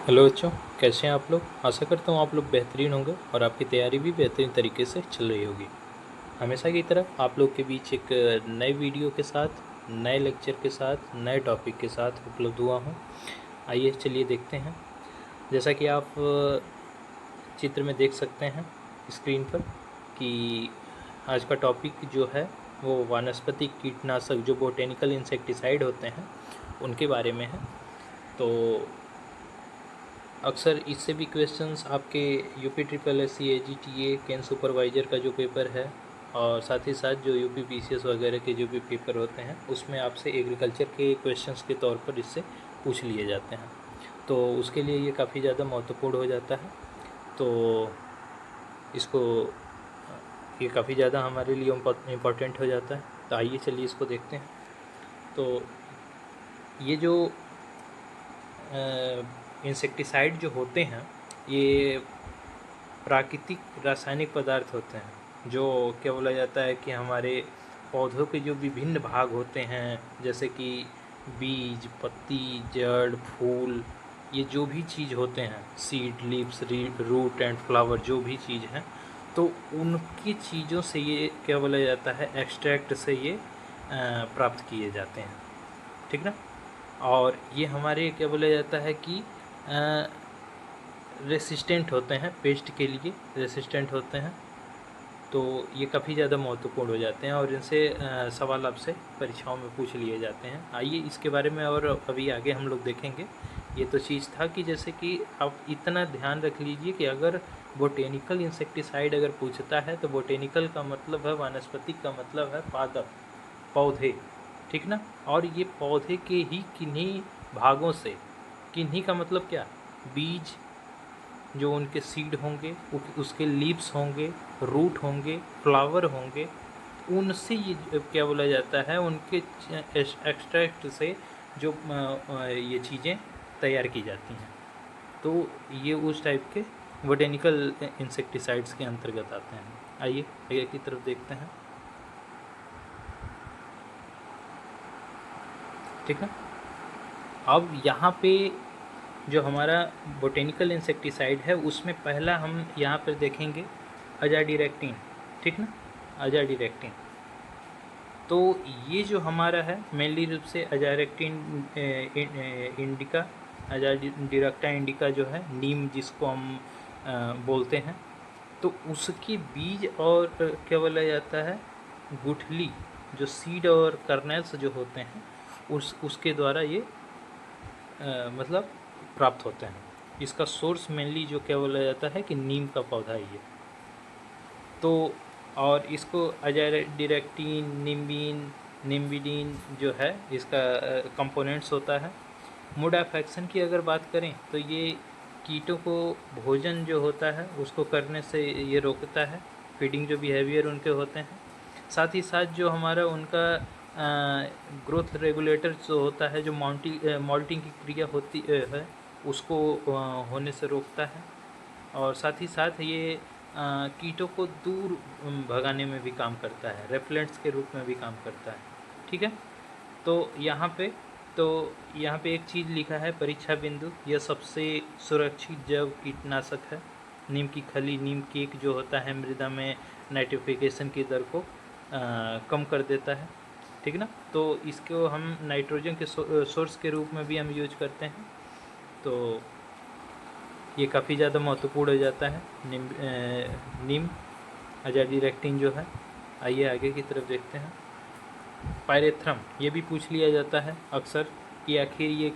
Hello बच्चों, कैसे हैं आप लोग। आशा करता हूँ आप लोग बेहतरीन होंगे और आपकी तैयारी भी बेहतरीन तरीके से चल रही होगी। हमेशा की तरह आप लोग के बीच एक नए वीडियो के साथ, नए लेक्चर के साथ, नए टॉपिक के साथ उपलब्ध हुआ हूँ। आइए चलिए देखते हैं। जैसा कि आप चित्र में देख सकते हैं स्क्रीन पर कि आज का टॉपिक जो है वो वानस्पतिक कीटनाशक जो बोटेनिकल इंसेक्टिसाइड होते हैं उनके बारे में है। तो अक्सर इससे भी क्वेश्चंस आपके UP triple S C AGTA कैन सुपरवाइज़र का जो पेपर है और साथ ही साथ जो यूपी PCS वगैरह के जो भी पेपर होते हैं उसमें आपसे एग्रीकल्चर के क्वेश्चंस के तौर पर इससे पूछ लिए जाते हैं। तो उसके लिए ये काफ़ी ज़्यादा महत्वपूर्ण हो जाता है। तो इसको ये काफ़ी ज़्यादा हमारे लिए इम्पोर्टेंट हो जाता है। तो आइए चलिए इसको देखते हैं। तो ये जो इंसेक्टिसाइड जो होते हैं ये प्राकृतिक रासायनिक पदार्थ होते हैं जो क्या बोला जाता है कि हमारे पौधों के जो विभिन्न भाग होते हैं जैसे कि बीज, पत्ती, जड़, फूल, ये जो भी चीज़ होते हैं, seed, leaves, root and flower, जो भी चीज़ हैं, तो उनकी चीज़ों से ये क्या बोला जाता है, एक्सट्रैक्ट से ये प्राप्त किए जाते हैं। ठीक ना। और ये हमारे क्या बोला जाता है कि रेसिस्टेंट होते हैं, पेस्ट के लिए रेसिस्टेंट होते हैं। तो ये काफ़ी ज़्यादा महत्वपूर्ण हो जाते हैं और इनसे सवाल आपसे परीक्षाओं में पूछ लिए जाते हैं। आइए इसके बारे में और अभी आगे हम लोग देखेंगे। ये तो चीज़ था कि जैसे कि आप इतना ध्यान रख लीजिए कि अगर बोटेनिकल इंसेक्टिसाइड अगर पूछता है तो बोटेनिकल का मतलब है, वानस्पतिक का मतलब है पादप, पौधे। ठीक ना। और ये पौधे के ही किन्हीं भागों से, किन्हीं का मतलब क्या, बीज जो उनके सीड होंगे, उसके लीव्स होंगे, रूट होंगे, फ्लावर होंगे, उनसे ये क्या बोला जाता है, उनके एक्सट्रैक्ट से जो ये चीज़ें तैयार की जाती हैं। तो ये उस टाइप के बोटेनिकल इंसेक्टिसाइड्स के अंतर्गत आते हैं। आइए आगे की तरफ देखते हैं। ठीक है। अब यहाँ पे जो हमारा बोटेनिकल इंसेक्टिसाइड है उसमें पहला हम यहाँ पर देखेंगे अजाडिरेक्टिन। ठीक ना, अजाडिरेक्टिन। तो ये जो हमारा है मेनली रूप से अजाडिरेक्टिन इंडिका, अजाडिरेक्टा इंडिका जो है, नीम जिसको हम बोलते हैं, तो उसके बीज और क्या बोला जाता है, गुठली, जो सीड और कर्नेल्स जो होते हैं उसके द्वारा ये मतलब प्राप्त होते हैं। इसका सोर्स मेनली जो क्या बोला जाता है कि नीम का पौधा है ये। तो और इसको अजाडिरेक्टिन, निम्बीन, निम्बिडीन जो है इसका कंपोनेंट्स होता है। मोड ऑफ एक्शन की अगर बात करें तो ये कीटों को भोजन जो होता है उसको करने से ये रोकता है, फीडिंग जो बिहेवियर उनके होते हैं। साथ ही साथ जो हमारा उनका ग्रोथ रेगुलेटर जो होता है, जो मॉल्टिंग की क्रिया होती है उसको होने से रोकता है। और साथ ही साथ ये कीटों को दूर भगाने में भी काम करता है, रेपेलेंट्स के रूप में भी काम करता है। ठीक है। तो यहाँ पे एक चीज़ लिखा है, परीक्षा बिंदु, यह सबसे सुरक्षित जैव कीटनाशक है। नीम की खली, नीम केक जो होता है मृदा में नाइट्रिफिकेशन की दर को कम कर देता है। ठीक ना। तो इसको हम नाइट्रोजन के सोर्स के रूप में भी हम यूज करते हैं। तो ये काफ़ी ज़्यादा महत्वपूर्ण हो जाता है नीम अजाडिरेक्टिन जो है। आइए आगे की तरफ देखते हैं। पायरेथ्रम, ये भी पूछ लिया जाता है अक्सर कि आखिर ये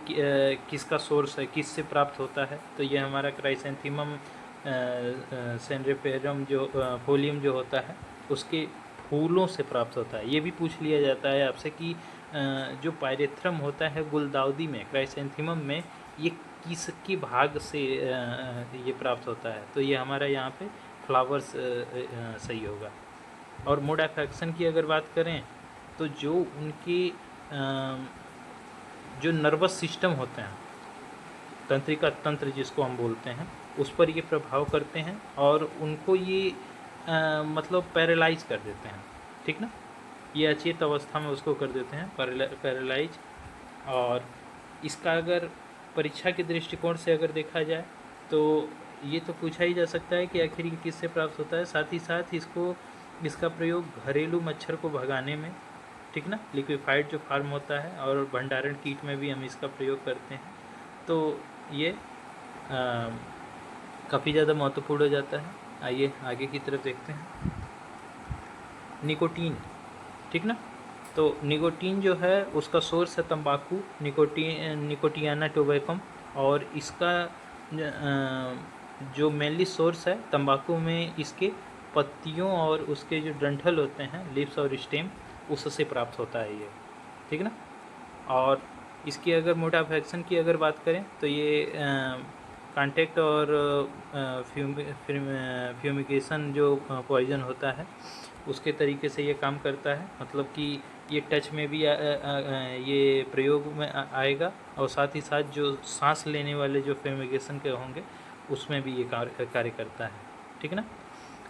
किसका सोर्स है, किस से प्राप्त होता है। तो ये हमारा क्राइसेंथीमम सेंड्रिपेरम जो फोलियम जो होता है उसके फूलों से प्राप्त होता है। ये भी पूछ लिया जाता है आपसे कि जो पायरेथ्रम होता है गुलदाउदी में, क्राइसेंथीमम में, ये किसके भाग से ये प्राप्त होता है। तो ये हमारा यहाँ पे फ्लावर्स सही होगा। और मोड ऑफ एक्शन की अगर बात करें तो जो उनके जो नर्वस सिस्टम होते हैं, तंत्रिका तंत्र जिसको हम बोलते हैं, उस पर ये प्रभाव करते हैं और उनको ये मतलब पैरालाइज कर देते हैं। ठीक ना। ये अचेत अवस्था में उसको कर देते हैं पैरालाइज। और इसका अगर परीक्षा के दृष्टिकोण से अगर देखा जाए तो ये तो पूछा ही जा सकता है कि आखिर ये किससे प्राप्त होता है। साथ ही साथ इसका प्रयोग घरेलू मच्छर को भगाने में, ठीक ना, लिक्विफाइड जो फार्म होता है, और भंडारण कीट में भी हम इसका प्रयोग करते हैं। तो ये काफ़ी ज़्यादा महत्वपूर्ण हो जाता है। आइए आगे की तरफ देखते हैं। निकोटीन, ठीक ना। तो निकोटीन जो है उसका सोर्स है तंबाकू, निकोटियाना टोबैकम, और इसका जो मेनली सोर्स है तंबाकू में इसके पत्तियों और उसके जो डंठल होते हैं, लिप्स और स्टेम, उससे प्राप्त होता है ये, ठीक ना। और इसकी अगर मोड ऑफ एक्शन की अगर बात करें तो ये कांटेक्ट और फ्यूमिगेशन जो पॉइजन होता है उसके तरीके से ये काम करता है। मतलब कि ये टच में भी ये प्रयोग में आएगा, और साथ ही साथ जो सांस लेने वाले जो फ्यूमिगेशन के होंगे उसमें भी ये कार्य करता है, ठीक ना।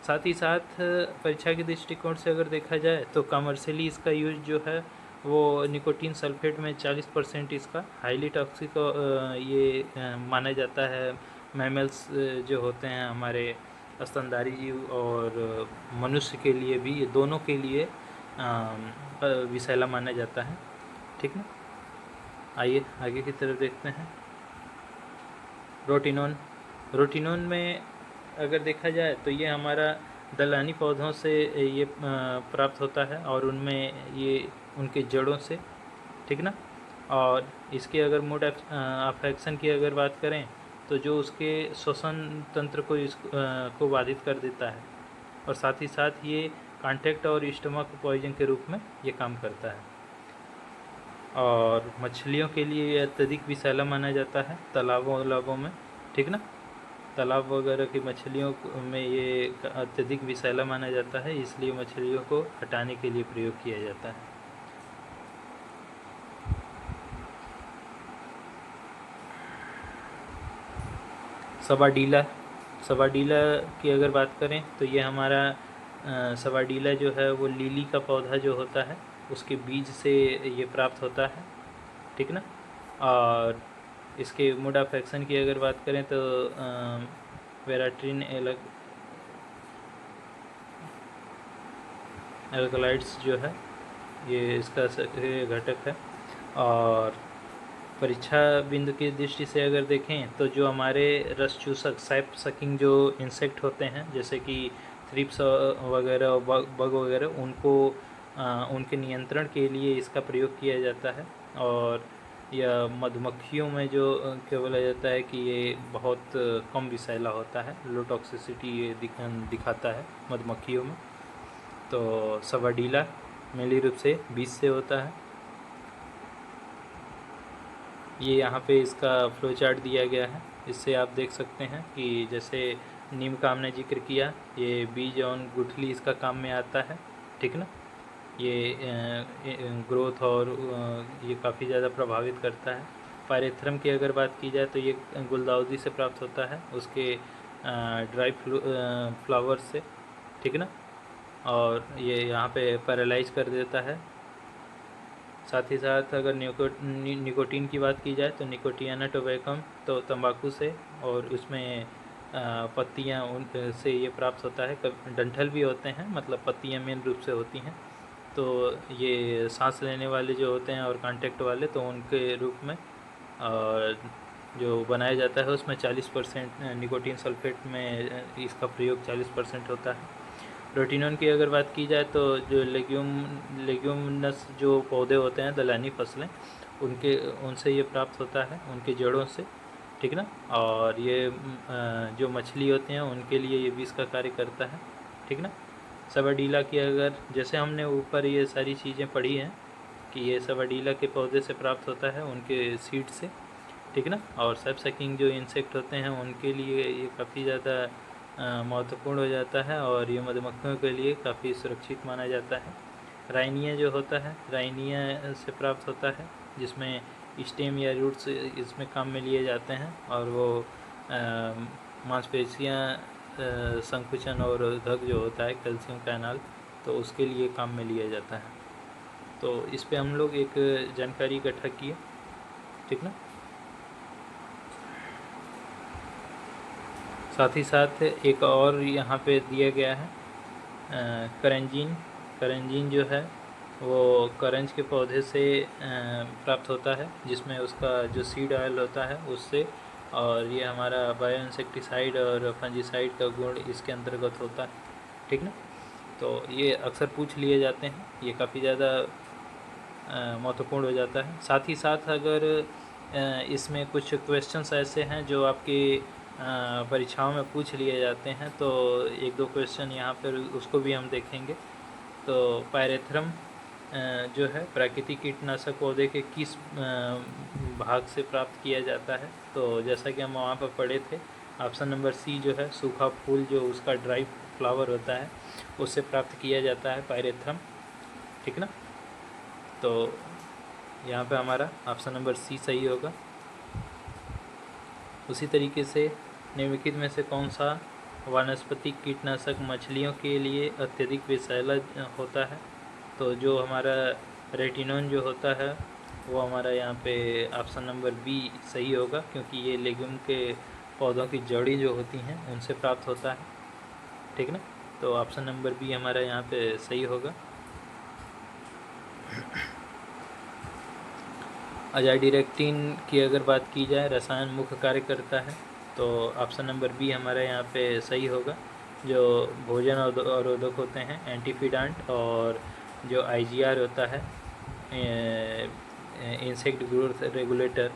साथ ही साथ परीक्षा के दृष्टिकोण से अगर देखा जाए तो कमर्शियली इसका यूज जो है वो निकोटीन सल्फेट में 40% इसका हाईली टॉक्सिक ये माना जाता है। मैमल्स जो होते हैं हमारे स्तनधारी जीव और मनुष्य के लिए भी, ये दोनों के लिए विषैला माना जाता है, ठीक ना। आइए आगे की तरफ देखते हैं। रोटिनोन में अगर देखा जाए तो ये हमारा दलहनी पौधों से ये प्राप्त होता है, और उनमें ये उनके जड़ों से, ठीक ना। और इसके अगर मोड ऑफ एक्शन की अगर बात करें तो जो उसके श्वसन तंत्र को बाधित कर देता है, और साथ ही साथ ये कांटेक्ट और स्टमक पॉइजन के रूप में ये काम करता है। और मछलियों के लिए ये अत्यधिक विषैला माना जाता है तालाबों में, ठीक ना। तालाब वगैरह की मछलियों में ये अत्यधिक विषैला माना जाता है, इसलिए मछलियों को हटाने के लिए प्रयोग किया जाता है। सवाडीला की अगर बात करें तो ये हमारा सवाडीला जो है वो लिली का पौधा जो होता है उसके बीज से ये प्राप्त होता है, ठीक ना। और इसके मोड ऑफ एक्शन की अगर बात करें तो वेराट्रिन एल्कलाइड्स जो है ये इसका सक्रिय घटक है। और परीक्षा बिंदु की दृष्टि से अगर देखें तो जो हमारे रस चूसक सैप सकिंग जो इंसेक्ट होते हैं, जैसे कि थ्रिप्स वगैरह और बग वगैरह, उनके नियंत्रण के लिए इसका प्रयोग किया जाता है। और यह मधुमक्खियों में जो क्या बोला जाता है कि ये बहुत कम विषैला होता है, लो टॉक्सिसिटी ये दिखाता है मधुमक्खियों में। तो सवाडीला मेनली रूप से बीज से होता है। ये यहाँ पे इसका फ्लो चार्ट दिया गया है, इससे आप देख सकते हैं कि जैसे नीम का हमने जिक्र किया, ये बीज और गुठली इसका काम में आता है, ठीक ना। ये ग्रोथ और ये काफ़ी ज़्यादा प्रभावित करता है। पायरेथ्रम की अगर बात की जाए तो ये गुलदाउदी से प्राप्त होता है, उसके ड्राई फ्लावर से, ठीक ना। और ये यहाँ पे पैरालाइज कर देता है। साथ ही साथ अगर निकोटीन की बात की जाए तो निकोटियाना टोबैकम तो तंबाकू से, और उसमें पत्तियाँ उन से ये प्राप्त होता है। डंठल भी होते हैं, मतलब पत्तियाँ मेन रूप से होती हैं। तो ये सांस लेने वाले जो होते हैं और कांटेक्ट वाले, तो उनके रूप में जो बनाया जाता है उसमें 40% निकोटीन सल्फेट में इसका प्रयोग 40% होता है। रोटिनोन की अगर बात की जाए तो जो लेग्यूमिनस जो पौधे होते हैं, दलहनी फसलें, उनसे ये प्राप्त होता है, उनके जड़ों से, ठीक ना। और ये जो मछली होते हैं उनके लिए ये भी इसका कार्य करता है, ठीक ना। सवाडीला की अगर, जैसे हमने ऊपर ये सारी चीज़ें पढ़ी हैं कि ये सवाडीला के पौधे से प्राप्त होता है, उनके सीड से, ठीक ना। और सेप सकिंग जो इंसेक्ट होते हैं उनके लिए ये काफ़ी ज़्यादा महत्वपूर्ण हो जाता है, और ये मधुमक्खियों के लिए काफ़ी सुरक्षित माना जाता है। राइनिया जो होता है, राइनिया से प्राप्त होता है, जिसमें स्टेम या रूट्स इसमें काम में लिए जाते हैं, और वो मांसपेशियाँ संकुचन और ध्वक जो होता है, कैल्शियम कैनाल, तो उसके लिए काम में लिया जाता है। तो इस पे हम लोग एक जानकारी इकट्ठा किए, ठीक ना। साथ ही साथ एक और यहाँ पे दिया गया है करंजीन। करंजीन जो है वो करंज के पौधे से प्राप्त होता है, जिसमें उसका जो सीड ऑयल होता है उससे, और ये हमारा बायो इंसेक्टिसाइड और फंजीसाइड का गुण इसके अंतर्गत होता है, ठीक ना। तो ये अक्सर पूछ लिए जाते हैं, ये काफ़ी ज़्यादा महत्वपूर्ण हो जाता है। साथ ही साथ अगर इसमें कुछ क्वेश्चंस ऐसे हैं जो आपकी परीक्षाओं में पूछ लिए जाते हैं, तो एक दो क्वेश्चन यहाँ पर उसको भी हम देखेंगे। तो पायरेथ्रम जो है प्राकृतिक कीटनाशक पौधे के किस भाग से प्राप्त किया जाता है? तो जैसा कि हम वहाँ पर पढ़े थे, ऑप्शन नंबर सी जो है सूखा फूल जो उसका ड्राई फ्लावर होता है उससे प्राप्त किया जाता है पायरेथ्रम, ठीक ना। तो यहाँ पे हमारा ऑप्शन नंबर सी सही होगा। उसी तरीके से निम्नलिखित में से कौन सा वानस्पतिक कीटनाशक मछलियों के लिए अत्यधिक विषैला होता है? तो जो हमारा रेटिनोन जो होता है वो हमारा यहाँ पे ऑप्शन नंबर बी सही होगा, क्योंकि ये लेग्यूम के पौधों की जड़ी जो होती हैं उनसे प्राप्त होता है, ठीक ना। तो ऑप्शन नंबर बी हमारा यहाँ पे सही होगा। अजाडिरेक्टिन की अगर बात की जाए, रसायन मुख्य कार्य करता है, तो ऑप्शन नंबर बी हमारा यहाँ पे सही होगा। जो भोजन अवरोधक होते हैं एंटीफिडांट, और जो IGR होता है इंसेक्ट ग्रोथ रेगुलेटर,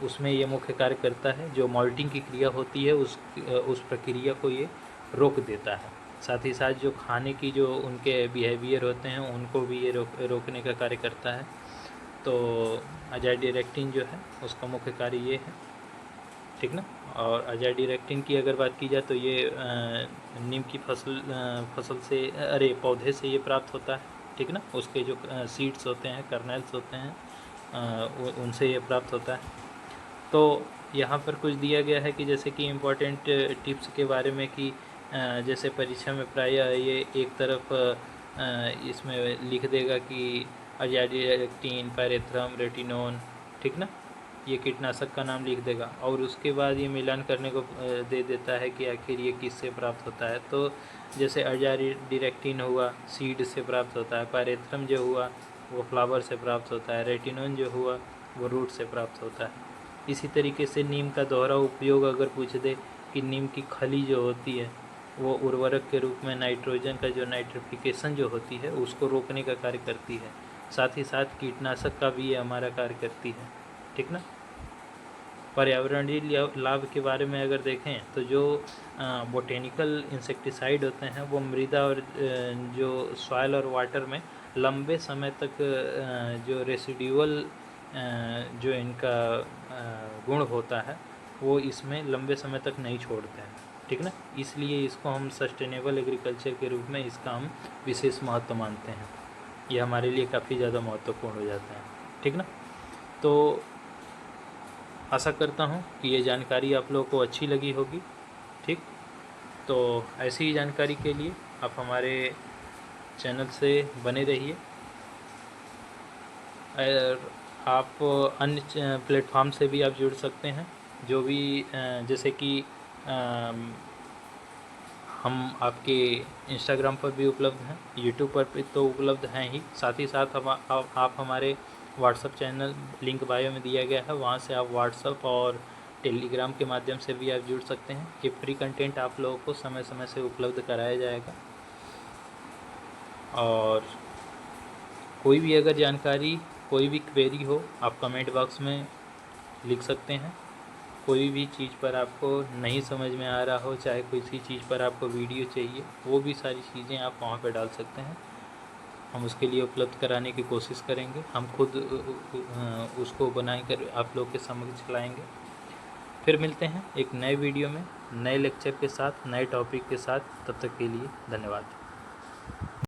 उसमें ये मुख्य कार्य करता है। जो मॉल्टिंग की क्रिया होती है उस प्रक्रिया को ये रोक देता है। साथ ही साथ जो खाने की जो उनके बिहेवियर होते हैं उनको भी ये रोकने का कार्य करता है। तो अजाडिरेक्टिन जो है उसका मुख्य कार्य ये है, ठीक ना। और अजाडिरेक्टिन की अगर बात की जाए तो ये नीम की फसल से, पौधे से ये प्राप्त होता है, ठीक ना। उसके जो सीड्स होते हैं, कर्नेल्स होते हैं, उनसे ये प्राप्त होता है। तो यहाँ पर कुछ दिया गया है कि जैसे कि इम्पोर्टेंट टिप्स के बारे में, कि जैसे परीक्षा में प्रायः ये एक तरफ इसमें लिख देगा कि अजाडिरेक्टिन, पायरेथ्रम, रेटिनोन, ठीक ना, ये कीटनाशक का नाम लिख देगा, और उसके बाद ये मिलान करने को दे देता है कि आखिर ये किससे प्राप्त होता है। तो जैसे अजाडिरेक्टिन हुआ सीड से प्राप्त होता है, पायरेथ्रम जो हुआ वो फ्लावर से प्राप्त होता है, रेटिनोन जो हुआ वो रूट से प्राप्त होता है। इसी तरीके से नीम का दोहरा उपयोग अगर पूछ दे कि नीम की खली जो होती है वो उर्वरक के रूप में नाइट्रोजन का जो नाइट्रिफिकेशन जो होती है उसको रोकने का कार्य करती है। साथ ही साथ कीटनाशक का भी ये हमारा कार्य करती है, ठीक ना। पर्यावरणीय लाभ के बारे में अगर देखें तो जो बोटेनिकल इंसेक्टिसाइड होते हैं वो मृदा और जो सॉइल और वाटर में लंबे समय तक जो रेसिड्यूअल जो इनका गुण होता है वो इसमें लंबे समय तक नहीं छोड़ते हैं, ठीक ना। इसलिए इसको हम सस्टेनेबल एग्रीकल्चर के रूप में इसका हम विशेष महत्व मानते हैं। ये हमारे लिए काफ़ी ज़्यादा महत्वपूर्ण हो जाता है, ठीक ना। तो आशा करता हूँ कि ये जानकारी आप लोगों को अच्छी लगी होगी, ठीक। तो ऐसी ही जानकारी के लिए आप हमारे चैनल से बने रहिए। और आप अन्य प्लेटफॉर्म से भी आप जुड़ सकते हैं, जो भी जैसे कि हम आपके इंस्टाग्राम पर भी उपलब्ध हैं, यूट्यूब पर भी तो उपलब्ध हैं ही, साथ ही साथ आप हमारे व्हाट्सएप चैनल लिंक बायो में दिया गया है, वहाँ से आप व्हाट्सएप और टेलीग्राम के माध्यम से भी आप जुड़ सकते हैं। ये फ्री कंटेंट आप लोगों को समय समय से उपलब्ध कराया जाएगा। और कोई भी अगर जानकारी, कोई भी क्वेरी हो, आप कमेंट बॉक्स में लिख सकते हैं। कोई भी चीज़ पर आपको नहीं समझ में आ रहा हो, चाहे किसी चीज़ पर आपको वीडियो चाहिए, वो भी सारी चीज़ें आप वहाँ पे डाल सकते हैं। हम उसके लिए उपलब्ध कराने की कोशिश करेंगे। हम खुद उसको बनाकर आप लोग के समक्ष लाएंगे। फिर मिलते हैं एक नए वीडियो में, नए लेक्चर के साथ, नए टॉपिक के साथ। तब तक के लिए धन्यवाद।